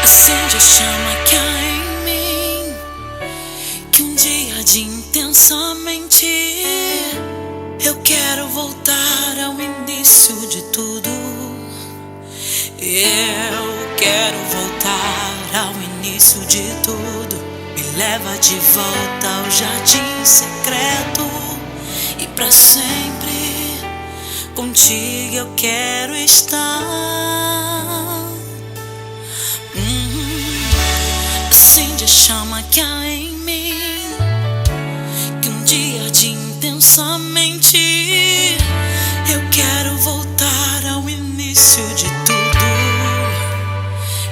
Acende a chama que há em mim, que um dia de intensamente eu quero voltar ao início de tudo. Eu quero voltar ao início de tudo. Me leva de volta ao jardim secreto, e pra sempre contigo eu quero estar. Acende a chama que há em mim, que um dia de intensamente eu quero voltar ao início de tudo.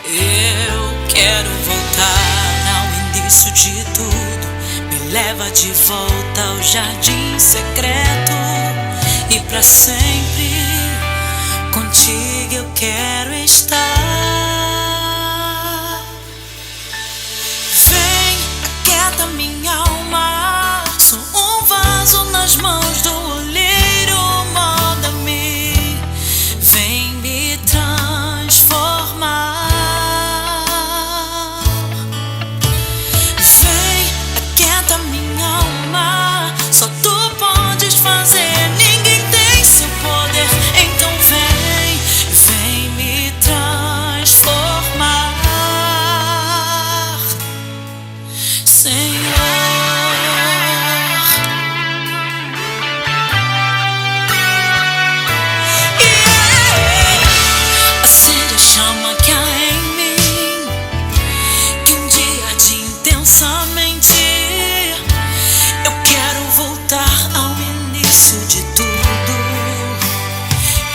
Eu quero voltar ao início de tudo. Me leva de volta ao jardim secreto, e pra sempre contigo eu quero estar. Vem, aquieta minha alma, sou um vaso nas mãos do olheiro, molda-me, vem me transformar. Vem, aquieta minha alma, só tu podes fazer, ninguém tem seu poder. Então vem, vem me transformar, Senhor. Acende a chama que há em mim, que um dia de intensamente eu quero voltar ao início de tudo.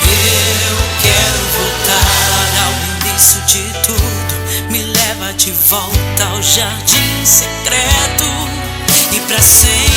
Eu quero voltar ao início de tudo. Me leva de volta ao jardim secreto, e pra sempre